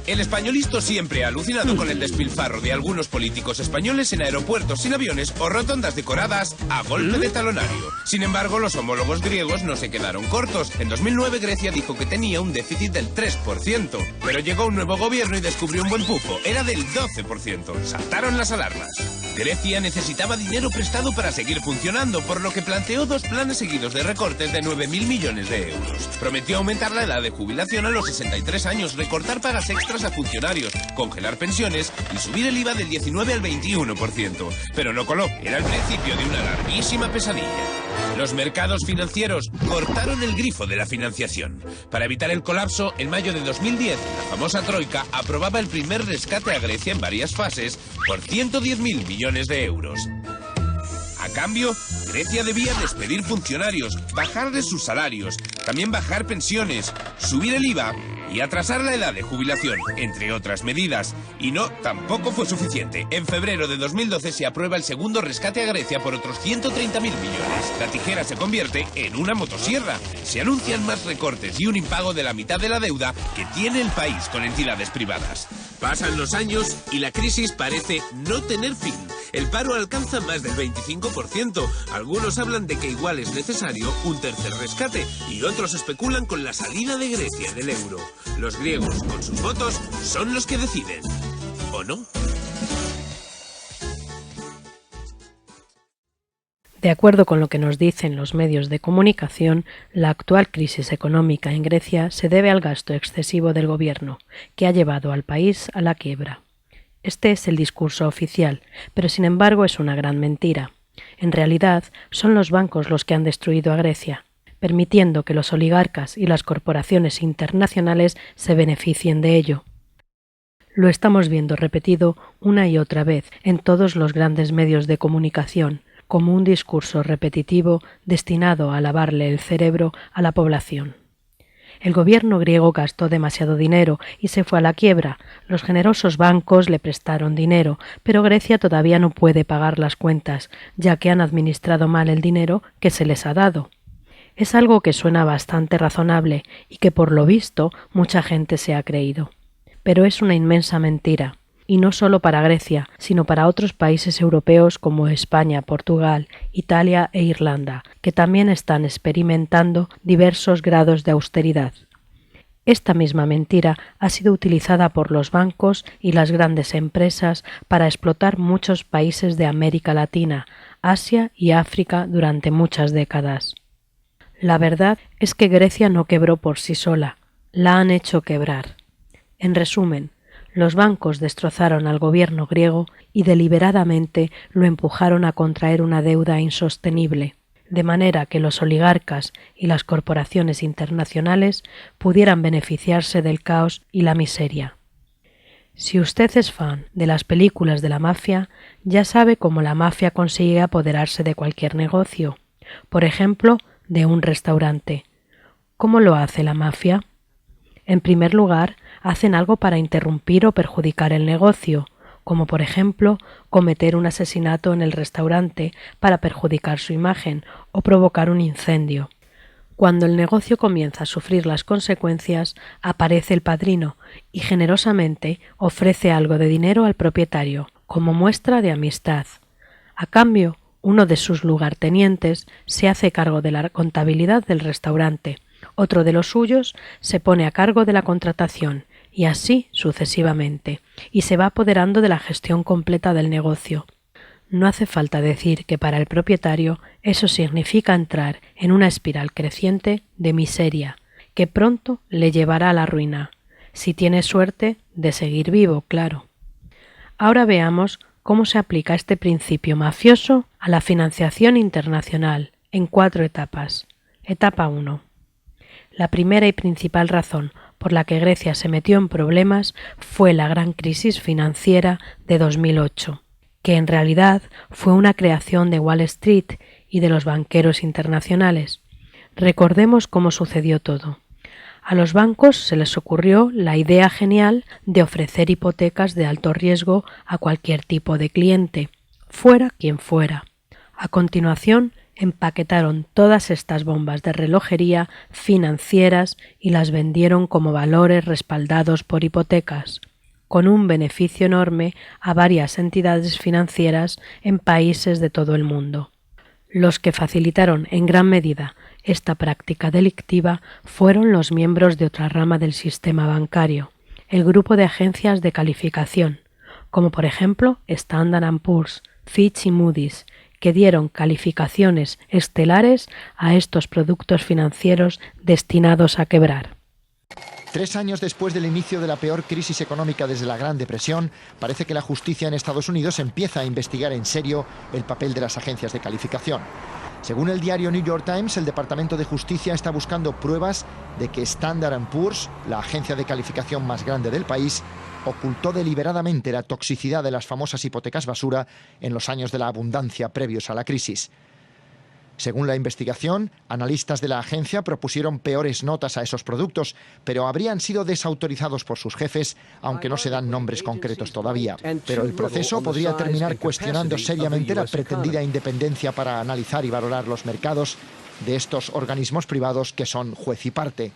El españolisto siempre ha alucinado con el despilfarro de algunos políticos españoles en aeropuertos sin aviones o rotondas decoradas a golpe de talonario. Sin embargo, los homólogos griegos no se quedaron cortos. En 2009 Grecia dijo que tenía un déficit del 3%, pero llegó un nuevo gobierno y descubrió un buen pufo. Era del 12%. Saltaron las alarmas. Grecia necesitaba dinero prestado para seguir funcionando, por lo que planteó dos planes seguidos de recortes de 9.000 millones de euros. Prometió aumentar la edad de jubilación a los 63 años, recortar pagas extras a funcionarios, congelar pensiones y subir el IVA del 19 al 21%. Pero no coló. Era el principio de una larguísima pesadilla. Los mercados financieros cortaron el grifo de la financiación. Para evitar el colapso, en mayo de 2010, la famosa Troika aprobaba el primer rescate a Grecia en varias fases por 110.000 millones de euros. A cambio, Grecia debía despedir funcionarios, bajarles sus salarios, también bajar pensiones, subir el IVA y atrasar la edad de jubilación, entre otras medidas. Y no, tampoco fue suficiente. En febrero de 2012 se aprueba el segundo rescate a Grecia por otros 130.000 millones. La tijera se convierte en una motosierra. Se anuncian más recortes y un impago de la mitad de la deuda que tiene el país con entidades privadas. Pasan los años y la crisis parece no tener fin. El paro alcanza más del 25%. Algunos hablan de que igual es necesario un tercer rescate y otros especulan con la salida de Grecia del euro. Los griegos, con sus votos, son los que deciden. ¿O no? De acuerdo con lo que nos dicen los medios de comunicación, la actual crisis económica en Grecia se debe al gasto excesivo del gobierno, que ha llevado al país a la quiebra. Este es el discurso oficial, pero sin embargo es una gran mentira. En realidad, son los bancos los que han destruido a Grecia, permitiendo que los oligarcas y las corporaciones internacionales se beneficien de ello. Lo estamos viendo repetido una y otra vez en todos los grandes medios de comunicación, como un discurso repetitivo destinado a lavarle el cerebro a la población. El gobierno griego gastó demasiado dinero y se fue a la quiebra. Los generosos bancos le prestaron dinero, pero Grecia todavía no puede pagar las cuentas, ya que han administrado mal el dinero que se les ha dado. Es algo que suena bastante razonable y que por lo visto mucha gente se ha creído. Pero es una inmensa mentira. Y no solo para Grecia, sino para otros países europeos como España, Portugal, Italia e Irlanda, que también están experimentando diversos grados de austeridad. Esta misma mentira ha sido utilizada por los bancos y las grandes empresas para explotar muchos países de América Latina, Asia y África durante muchas décadas. La verdad es que Grecia no quebró por sí sola, la han hecho quebrar. En resumen, los bancos destrozaron al gobierno griego y deliberadamente lo empujaron a contraer una deuda insostenible, de manera que los oligarcas y las corporaciones internacionales pudieran beneficiarse del caos y la miseria. Si usted es fan de las películas de la mafia, ya sabe cómo la mafia consigue apoderarse de cualquier negocio, por ejemplo, de un restaurante. ¿Cómo lo hace la mafia? En primer lugar, hacen algo para interrumpir o perjudicar el negocio, como por ejemplo cometer un asesinato en el restaurante para perjudicar su imagen o provocar un incendio. Cuando el negocio comienza a sufrir las consecuencias, aparece el padrino y generosamente ofrece algo de dinero al propietario, como muestra de amistad. A cambio, uno de sus lugartenientes se hace cargo de la contabilidad del restaurante, otro de los suyos se pone a cargo de la contratación, y así sucesivamente, y se va apoderando de la gestión completa del negocio. No hace falta decir que para el propietario eso significa entrar en una espiral creciente de miseria, que pronto le llevará a la ruina, si tiene suerte de seguir vivo, claro. Ahora veamos cómo se aplica este principio mafioso a la financiación internacional, en 4 etapas. Etapa 1. La primera y principal razón por la que Grecia se metió en problemas fue la gran crisis financiera de 2008, que en realidad fue una creación de Wall Street y de los banqueros internacionales. Recordemos cómo sucedió todo. A los bancos se les ocurrió la idea genial de ofrecer hipotecas de alto riesgo a cualquier tipo de cliente, fuera quien fuera. A continuación, Empaquetaron todas estas bombas de relojería financieras y las vendieron como valores respaldados por hipotecas, con un beneficio enorme a varias entidades financieras en países de todo el mundo. Los que facilitaron en gran medida esta práctica delictiva fueron los miembros de otra rama del sistema bancario, el grupo de agencias de calificación, como por ejemplo Standard & Poor's, Fitch y Moody's, que dieron calificaciones estelares a estos productos financieros destinados a quebrar. 3 años después del inicio de la peor crisis económica desde la Gran Depresión, parece que la justicia en Estados Unidos empieza a investigar en serio el papel de las agencias de calificación. Según el diario New York Times, el Departamento de Justicia está buscando pruebas de que Standard & Poor's, la agencia de calificación más grande del país, ocultó deliberadamente la toxicidad de las famosas hipotecas basura en los años de la abundancia previos a la crisis. Según la investigación, analistas de la agencia propusieron peores notas a esos productos, pero habrían sido desautorizados por sus jefes, aunque no se dan nombres concretos todavía. Pero el proceso podría terminar cuestionando seriamente la pretendida independencia para analizar y valorar los mercados de estos organismos privados que son juez y parte.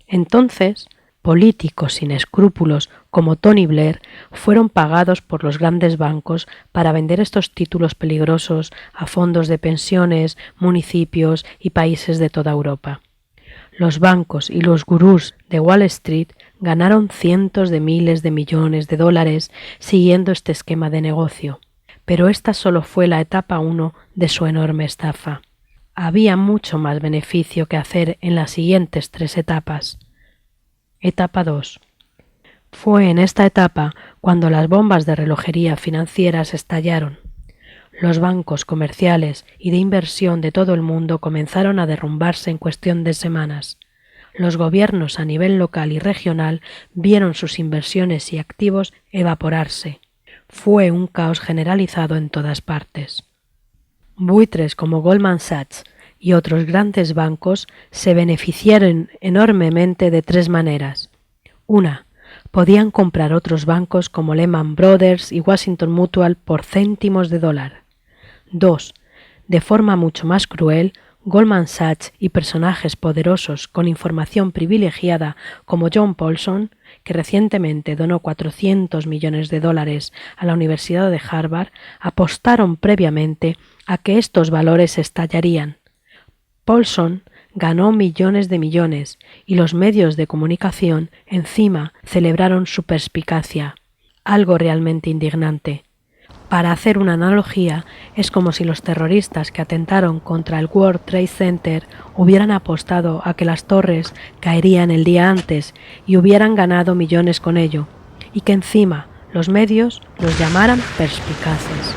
Entonces, políticos sin escrúpulos como Tony Blair fueron pagados por los grandes bancos para vender estos títulos peligrosos a fondos de pensiones, municipios y países de toda Europa. Los bancos y los gurús de Wall Street ganaron cientos de miles de millones de dólares siguiendo este esquema de negocio. Pero esta solo fue la etapa 1 de su enorme estafa. Había mucho más beneficio que hacer en las siguientes 3 etapas. Etapa 2. Fue en esta etapa cuando las bombas de relojería financieras estallaron. Los bancos comerciales y de inversión de todo el mundo comenzaron a derrumbarse en cuestión de semanas. Los gobiernos a nivel local y regional vieron sus inversiones y activos evaporarse. Fue un caos generalizado en todas partes. Buitres como Goldman Sachs y otros grandes bancos se beneficiaron enormemente de 3 maneras. Una, podían comprar otros bancos como Lehman Brothers y Washington Mutual por céntimos de dólar. 2. De forma mucho más cruel, Goldman Sachs y personajes poderosos con información privilegiada como John Paulson, que recientemente donó $400 millones a la Universidad de Harvard, apostaron previamente a que estos valores estallarían. Paulson ganó millones de millones y los medios de comunicación encima celebraron su perspicacia, algo realmente indignante. Para hacer una analogía, es como si los terroristas que atentaron contra el World Trade Center hubieran apostado a que las torres caerían el día antes y hubieran ganado millones con ello, y que encima los medios los llamaran perspicaces.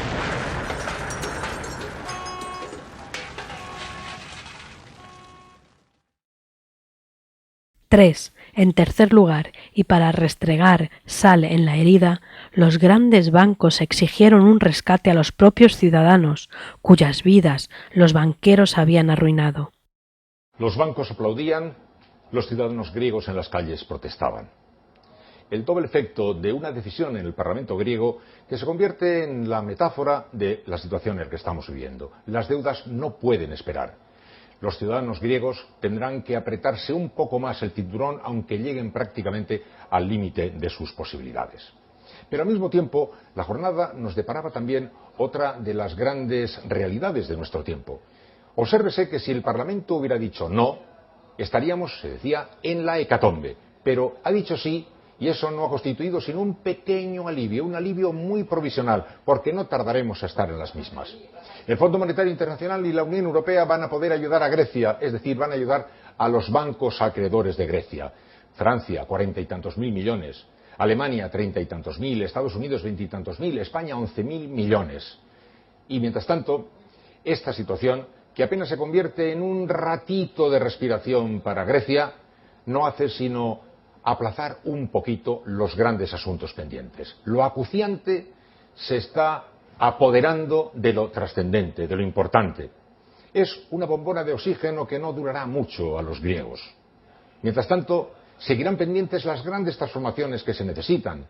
En tercer lugar, y para restregar sal en la herida, los grandes bancos exigieron un rescate a los propios ciudadanos, cuyas vidas los banqueros habían arruinado. Los bancos aplaudían, los ciudadanos griegos en las calles protestaban. El doble efecto de una decisión en el Parlamento griego que se convierte en la metáfora de la situación en la que estamos viviendo. Las deudas no pueden esperar. Los ciudadanos griegos tendrán que apretarse un poco más el cinturón aunque lleguen prácticamente al límite de sus posibilidades. Pero al mismo tiempo, la jornada nos deparaba también otra de las grandes realidades de nuestro tiempo. Obsérvese que si el Parlamento hubiera dicho no, estaríamos, se decía, en la hecatombe. Pero ha dicho sí, y eso no ha constituido sino un pequeño alivio, un alivio muy provisional, porque no tardaremos a estar en las mismas. El Fondo Monetario Internacional y la Unión Europea van a poder ayudar a Grecia, es decir, van a ayudar a los bancos acreedores de Grecia. Francia, 40 y tantos mil millones. Alemania, 30 y tantos mil. Estados Unidos, 20 y tantos mil. España, 11.000 millones. Y mientras tanto, esta situación, que apenas se convierte en un ratito de respiración para Grecia, no hace sino aplazar un poquito los grandes asuntos pendientes. Lo acuciante se está apoderando de lo trascendente, de lo importante. Es una bombona de oxígeno que no durará mucho a los griegos. Mientras tanto, seguirán pendientes las grandes transformaciones que se necesitan.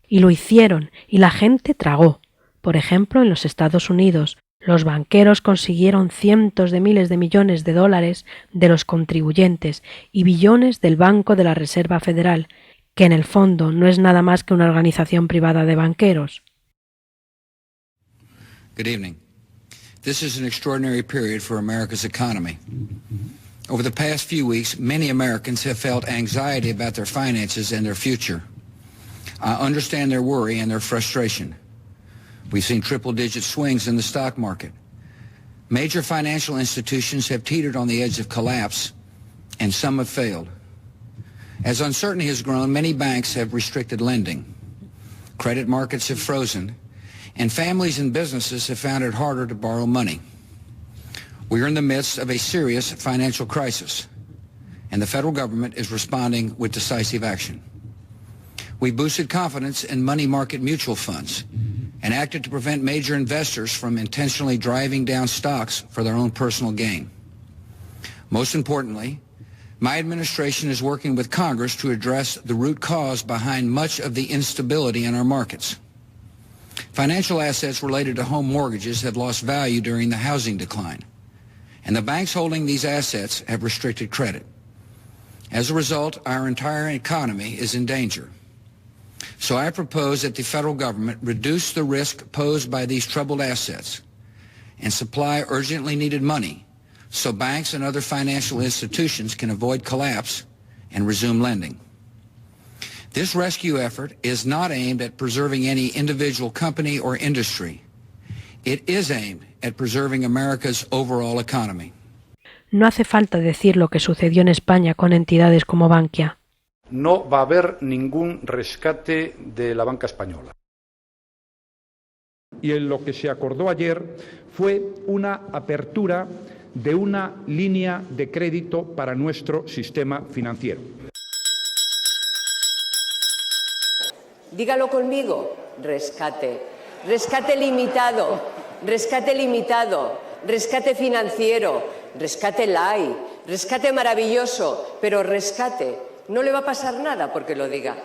Y lo hicieron, y la gente tragó. Por ejemplo, en los Estados Unidos, Los banqueros consiguieron cientos de miles de millones de dólares de los contribuyentes y billones del Banco de la Reserva Federal, que en el fondo no es nada más que una organización privada de banqueros. Good evening. This is an extraordinary period for America's economy. Over the past few weeks, many Americans have felt anxiety about their finances and their future. I understand their worry and their frustration. We've seen triple-digit swings in the stock market. Major financial institutions have teetered on the edge of collapse, and some have failed. As uncertainty has grown, many banks have restricted lending. Credit markets have frozen, and families and businesses have found it harder to borrow money. We are in the midst of a serious financial crisis, and the federal government is responding with decisive action. We boosted confidence in money market mutual funds and acted to prevent major investors from intentionally driving down stocks for their own personal gain. Most importantly, my administration is working with Congress to address the root cause behind much of the instability in our markets. Financial assets related to home mortgages have lost value during the housing decline, and the banks holding these assets have restricted credit. As a result, our entire economy is in danger. So I propose that the federal government reduce the risk posed by these troubled assets and supply urgently needed money so banks and other financial institutions can avoid collapse and resume lending. This rescue effort is not aimed at preserving any individual company or industry. It is aimed at preserving America's overall economy. No hace falta decir lo que sucedió en España con entidades como Bankia. No va a haber ningún rescate de la banca española. Y en lo que se acordó ayer fue una apertura de una línea de crédito para nuestro sistema financiero. Dígalo conmigo, rescate. Rescate limitado, rescate limitado, rescate financiero, rescate light, rescate maravilloso, pero rescate. No le va a pasar nada porque lo diga.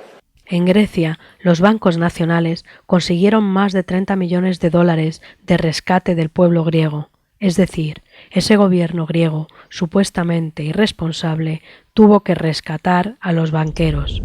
En Grecia, los bancos nacionales consiguieron más de 30 millones de dólares de rescate del pueblo griego. Es decir, ese gobierno griego, supuestamente irresponsable, tuvo que rescatar a los banqueros.